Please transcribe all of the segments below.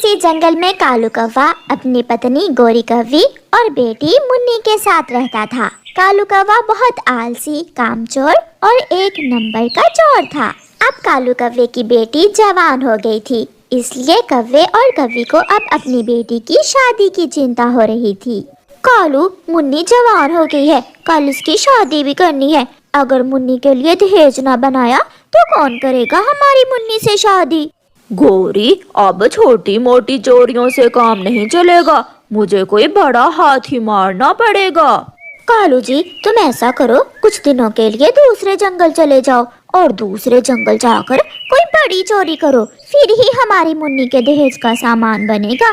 उसी जंगल में कालू कौवा अपनी पत्नी गोरी कौवी और बेटी मुन्नी के साथ रहता था। कालू कौवा बहुत आलसी, कामचोर और एक नंबर का चोर था। अब कालू कौवे की बेटी जवान हो गई थी, इसलिए कौवे और कौवी को अब अपनी बेटी की शादी की चिंता हो रही थी। कालू, मुन्नी जवान हो गई है, कल इसकी शादी भी करनी है। अगर मुन्नी के लिए दहेज न बनाया तो कौन करेगा हमारी मुन्नी से शादी? गोरी, अब छोटी मोटी चोरियों से काम नहीं चलेगा, मुझे कोई बड़ा हाथी मारना पड़ेगा। कालू जी, तुम ऐसा करो, कुछ दिनों के लिए दूसरे जंगल चले जाओ और दूसरे जंगल जाकर कोई बड़ी चोरी करो, फिर ही हमारी मुन्नी के दहेज का सामान बनेगा।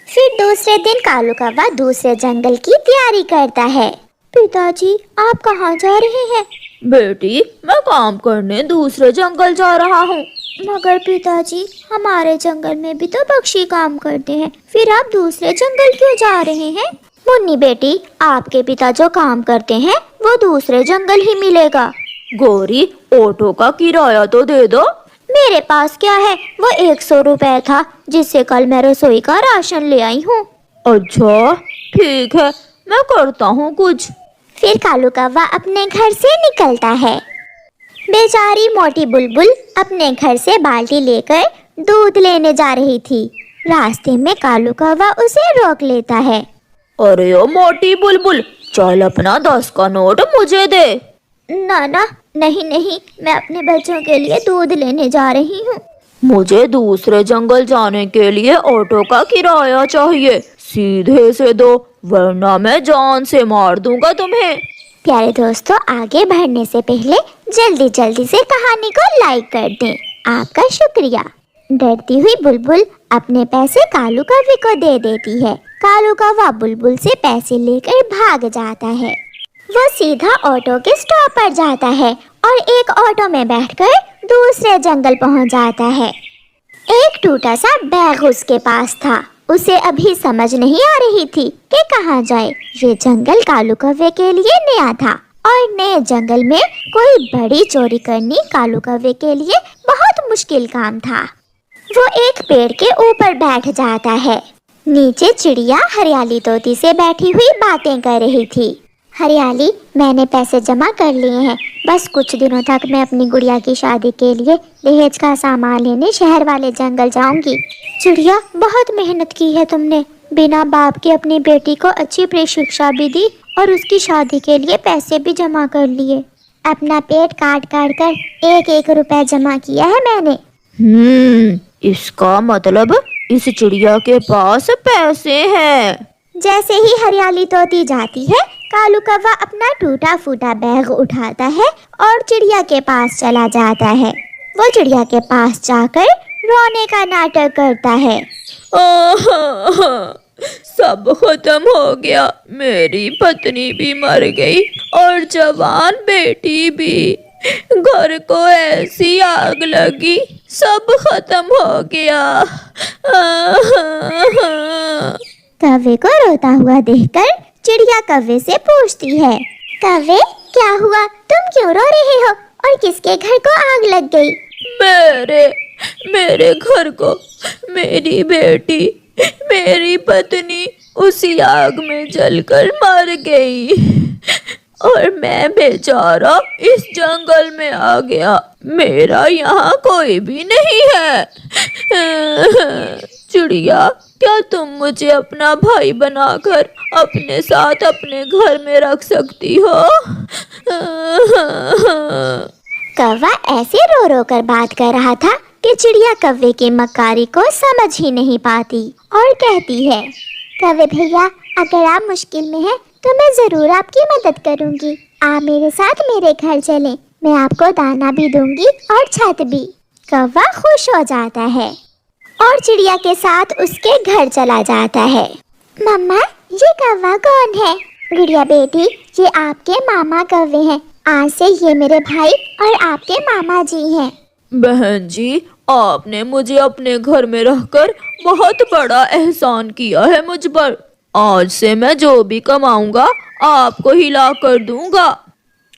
फिर दूसरे दिन कालू कौवा दूसरे जंगल की तैयारी करता है। पिताजी, आप कहाँ जा रहे हैं? बेटी, मैं काम करने दूसरे जंगल जा रहा हूँ। मगर पिताजी, हमारे जंगल में भी तो पक्षी काम करते हैं, फिर आप दूसरे जंगल क्यों जा रहे हैं? मुन्नी बेटी, आपके पिता जो काम करते हैं वो दूसरे जंगल ही मिलेगा। गोरी, ऑटो का किराया तो दे दो। मेरे पास क्या है, वो 100 रुपए था जिससे कल मैं रसोई का राशन ले आई हूँ। अच्छा ठीक है, मैं करता हूँ कुछ। फिर कालू कौवा अपने घर से निकलता है। बेचारी मोटी बुलबुल अपने घर से बाल्टी लेकर दूध लेने जा रही थी। रास्ते में कालू कौवा उसे रोक लेता है। अरे ओ मोटी बुलबुल, चल अपना 10 का नोट मुझे दे। ना ना, नहीं नहीं, मैं अपने बच्चों के लिए दूध लेने जा रही हूँ। मुझे दूसरे जंगल जाने के लिए ऑटो का किराया चाहिए, सीधे से दो वरना मैं जान से मार दूंगा तुम्हें। प्यारे दोस्तों, आगे बढ़ने से पहले जल्दी जल्दी से कहानी को लाइक कर दें। आपका शुक्रिया। डरती हुई बुलबुल अपने पैसे कालू कौवे को दे देती है। कालू कौवा बुलबुल से पैसे लेकर भाग जाता है। वो सीधा ऑटो के स्टॉप पर जाता है और एक ऑटो में बैठकर दूसरे जंगल पहुंच जाता है। एक टूटा सा बैग उसके पास था। उसे अभी समझ नहीं आ रही थी कि कहाँ जाए। ये जंगल कालू कौवे के लिए नया था और नए जंगल में कोई बड़ी चोरी करनी कालू कौवे के लिए बहुत मुश्किल काम था। वो एक पेड़ के ऊपर बैठ जाता है। नीचे चिड़िया हरियाली तोती से बैठी हुई बातें कर रही थी। हरियाली, मैंने पैसे जमा कर लिए हैं, बस कुछ दिनों तक मैं अपनी गुड़िया की शादी के लिए दहेज का सामान लेने शहर वाले जंगल जाऊंगी। चिड़िया, बहुत मेहनत की है तुमने, बिना बाप के अपनी बेटी को अच्छी प्रशिक्षा भी दी और उसकी शादी के लिए पैसे भी जमा कर लिए। अपना पेट काट काट कर 1-1 रुपए जमा किया है मैंने। इसका मतलब इस चिड़िया के पास पैसे हैं। जैसे ही हरियाली तोती जाती है, कालू कौवा अपना टूटा फूटा बैग उठाता है और चिड़िया के पास चला जाता है। वो चिड़िया के पास जाकर रोने का नाटक करता है। सब खत्म हो गया, मेरी पत्नी भी मर गई और जवान बेटी भी। घर को ऐसी आग लगी, सब खत्म हो गया। कौवे को रोता हुआ देखकर चिड़िया कौवे से पूछती है, कौवे, क्या हुआ, तुम क्यों रो रहे हो और किसके घर को आग लग गई? मेरे घर को मेरी बेटी, मेरी पत्नी उसी आग में जलकर मर गई और मैं बेचारा इस जंगल में आ गया। मेरा यहाँ कोई भी नहीं है। चिड़िया, क्या तुम मुझे अपना भाई बनाकर अपने साथ अपने घर में रख सकती हो? कौवा ऐसे रो रो कर बात कर रहा था कि चिड़िया कौवे की मक्कारी को समझ ही नहीं पाती और कहती है, कौवे भैया, अगर आप मुश्किल में हैं तो मैं जरूर आपकी मदद करूंगी। आप मेरे साथ मेरे घर चलें, मैं आपको दाना भी दूंगी और छत भी। कौवा खुश हो जाता है और चिड़िया के साथ उसके घर चला जाता है। मम्मा, ये कौवा कौन है? गुड़िया बेटी, ये आपके मामा कौवे हैं। आज से ये मेरे भाई और आपके मामा जी हैं। बहन जी, आपने मुझे अपने घर में रहकर बहुत बड़ा एहसान किया है मुझ पर। आज से मैं जो भी कमाऊंगा आपको ही ला कर दूंगा।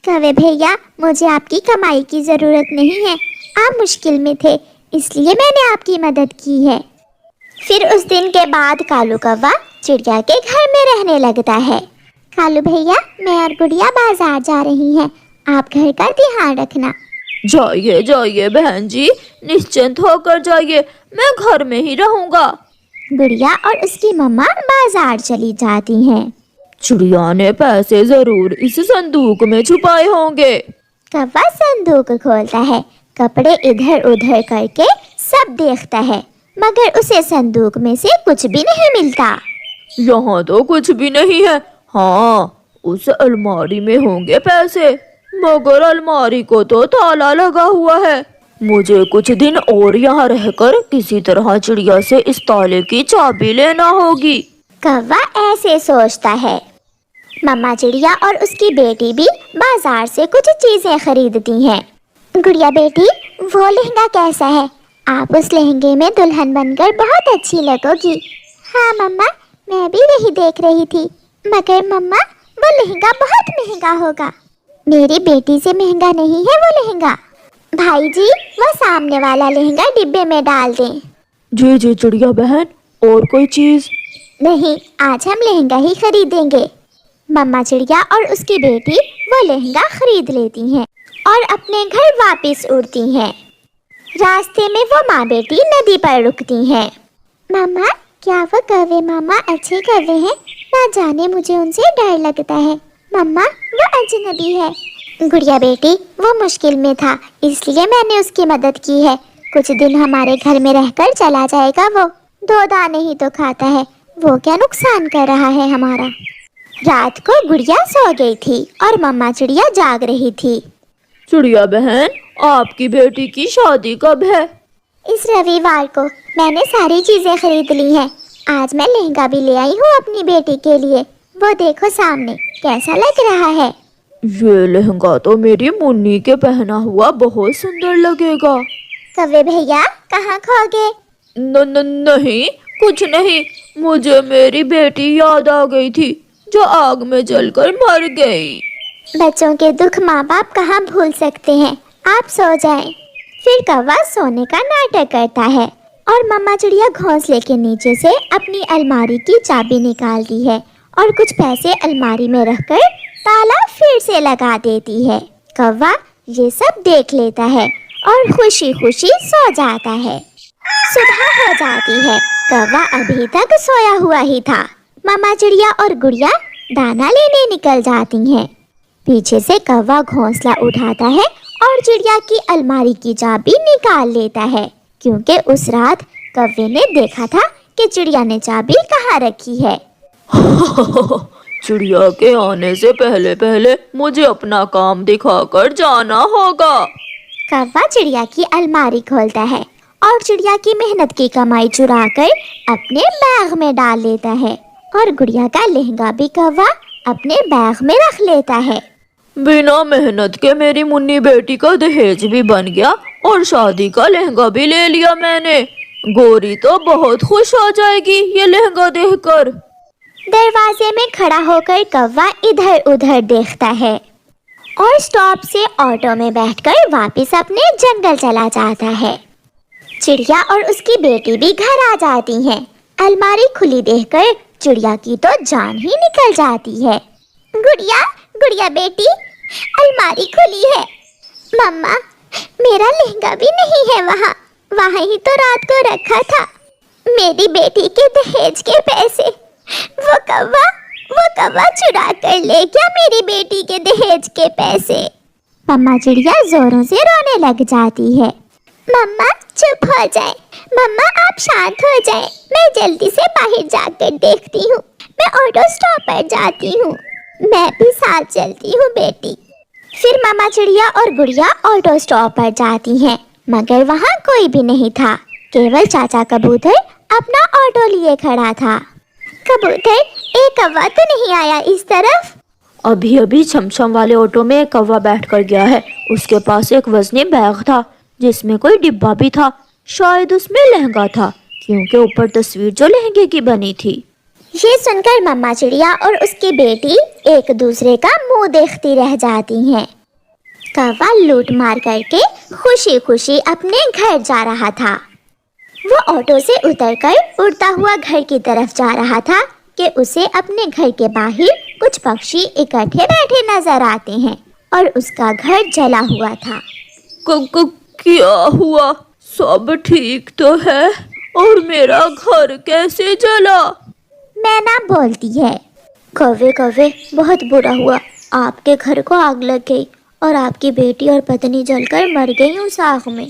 कौवे भैया, मुझे आपकी कमाई की जरूरत नहीं है। आप मुश्किल में थे, इसलिए मैंने आपकी मदद की है। फिर उस दिन के बाद कालू कौवा चिड़िया के घर में रहने लगता है। कालू भैया, मैं और गुड़िया बाजार जा रही हैं, आप घर का ध्यान रखना। जाइए जाइए बहन जी, निश्चिंत होकर जाइए, मैं घर में ही रहूंगा। गुड़िया और उसकी मम्मा बाजार चली जाती हैं। चिड़िया ने पैसे जरूर इस संदूक में छुपाए होंगे। कौवा संदूक खोलता है, कपड़े इधर उधर करके सब देखता है, मगर उसे संदूक में से कुछ भी नहीं मिलता। यहाँ तो कुछ भी नहीं है। हाँ, उस अलमारी में होंगे पैसे, मगर अलमारी को तो ताला लगा हुआ है। मुझे कुछ दिन और यहाँ रहकर किसी तरह चिड़िया से इस ताले की चाबी लेना होगी। कौवा ऐसे सोचता है। मम्मा चिड़िया और उसकी बेटी भी बाजार से कुछ चीजें खरीदती हैं। गुड़िया बेटी, वो लहंगा कैसा है? आप उस लहंगे में दुल्हन बनकर बहुत अच्छी लगोगी। हाँ मम्मा, मैं भी यही देख रही थी, मगर मम्मा वो लहंगा बहुत महंगा होगा। मेरी बेटी से महंगा नहीं है वो लहंगा। भाई जी, वो सामने वाला लहंगा डिब्बे में डाल दें। जी जी चिड़िया बहन, और कोई चीज? नहीं, आज हम लहंगा ही खरीदेंगे। मम्मा चिड़िया और उसकी बेटी वो लहंगा खरीद लेती हैं और अपने घर वापस उड़ती हैं। रास्ते में वो माँ बेटी नदी पर रुकती हैं। मामा, क्या वो कौवे मामा अच्छे कौवे हैं? ना जाने मुझे उनसे डर लगता है। मम्मा, वो अजनबी है। गुड़िया बेटी, वो मुश्किल में था, इसलिए मैंने उसकी मदद की है। कुछ दिन हमारे घर में रहकर चला जाएगा वो। 2 दाने ही तो खाता है, वो क्या नुकसान कर रहा है हमारा। रात को गुड़िया सो गई थी और मम्मा चिड़िया जाग रही थी। चिड़िया बहन, आपकी बेटी की शादी कब है? इस रविवार को। मैंने सारी चीजें खरीद ली हैं। आज मैं लहंगा भी ले आई हूँ अपनी बेटी के लिए। वो देखो सामने, कैसा लग रहा है? ये लहंगा तो मेरी मुन्नी के पहना हुआ बहुत सुंदर लगेगा। कौवे भैया, कहाँ खो गए? नहीं, कुछ नहीं, मुझे मेरी बेटी याद आ गई थी जो आग में जलकर मर गई। बच्चों के दुख माँ बाप कहाँ भूल सकते हैं। आप सो जाएं। फिर कौवा सोने का नाटक करता है और मम्मा चिड़िया घोंसले के नीचे से अपनी अलमारी की चाबी निकालती है और कुछ पैसे अलमारी में रखकर ताला फिर से लगा देती है। कौवा ये सब देख लेता है और खुशी खुशी सो जाता है। सुबह हो जाती है। कौवा अभी तक सोया हुआ ही था। मम्मा चिड़िया और गुड़िया दाना लेने निकल जाती हैं। पीछे से कौवा घोंसला उठाता है और चिड़िया की अलमारी की चाबी निकाल लेता है, क्योंकि उस रात कौवे ने देखा था कि चिड़िया ने चाबी कहाँ रखी है। चिड़िया के आने से पहले पहले मुझे अपना काम दिखाकर जाना होगा। कौवा चिड़िया की अलमारी खोलता है और चिड़िया की मेहनत की कमाई चुराकर अपने बैग में डाल लेता है और गुड़िया का लहंगा भी कौवा अपने बैग में रख लेता है। बिना मेहनत के मेरी मुन्नी बेटी का दहेज भी बन गया और शादी का लहंगा भी ले लिया मैंने। गोरी तो बहुत खुश हो जाएगी ये लहंगा देखकर। दरवाजे में खड़ा होकर कौवा इधर उधर देखता है और स्टॉप से ऑटो में बैठकर वापस अपने जंगल चला जाता है। चिड़िया और उसकी बेटी भी घर आ जाती हैं। अलमारी खुली देखकर चिड़िया की तो जान ही निकल जाती है। गुड़िया, गुड़िया बेटी, अलमारी खुली है। मम्मा, मेरा लहंगा भी नहीं है वहाँ ही तो रात को रखा था। मेरी बेटी के दहेज के पैसे वो कौवा चुरा कर ले गया मेरी बेटी के दहेज के पैसे। मम्मा चिड़िया जोरों से रोने लग जाती है। मम्मा चुप हो जाए। मम्मा आप शांत हो जाए। मैं जल्दी से बाहर जाकर देखती हूँ। मैं ऑटो स्टॉप पर जाती हूँ। मैं भी साथ चलती हूँ बेटी। फिर मम्मा चिड़िया और गुड़िया ऑटो स्टॉप पर जाती हैं, मगर वहाँ कोई भी नहीं था। केवल चाचा कबूतर अपना ऑटो लिए खड़ा था। कबूतर, एक कौवा तो नहीं आया इस तरफ? अभी अभी छमछम वाले ऑटो में एक कौवा बैठ कर गया है। उसके पास एक वजनी बैग था जिसमें कोई डिब्बा भी था। शायद उसमें लहंगा था, क्योंकि ऊपर तस्वीर जो लहंगे की बनी थी। ये सुनकर मम्मा चिड़िया और उसकी बेटी एक दूसरे का मुंह देखती रह जाती हैं। कौवा लूट मार करके खुशी खुशी अपने घर जा रहा था। वो ऑटो से उतरकर उड़ता हुआ घर की तरफ जा रहा था कि उसे अपने घर के बाहर कुछ पक्षी इकट्ठे बैठे नजर आते हैं और उसका घर जला हुआ था। क्या हुआ? सब ठीक तो है? और मेरा घर कैसे जला? मैना बोलती है, कौवे कौवे, बहुत बुरा हुआ, आपके घर को आग लग गई और आपकी बेटी और पत्नी जलकर मर गई उस आग में।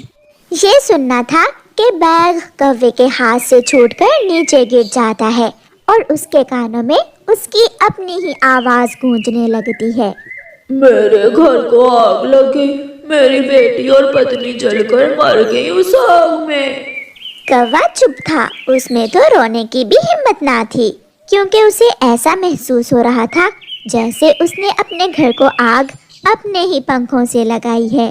ये सुनना था कि बैग कौवे के हाथ से छूटकर नीचे गिर जाता है और उसके कानों में उसकी अपनी ही आवाज गूंजने लगती है, मेरे घर को आग लगी, मेरी बेटी और पत्नी जलकर मर गई उस आग में। कौवा चुप था। उसमें तो रोने की भी हिम्मत ना थी, क्योंकि उसे ऐसा महसूस हो रहा था जैसे उसने अपने घर को आग अपने ही पंखों से लगाई है।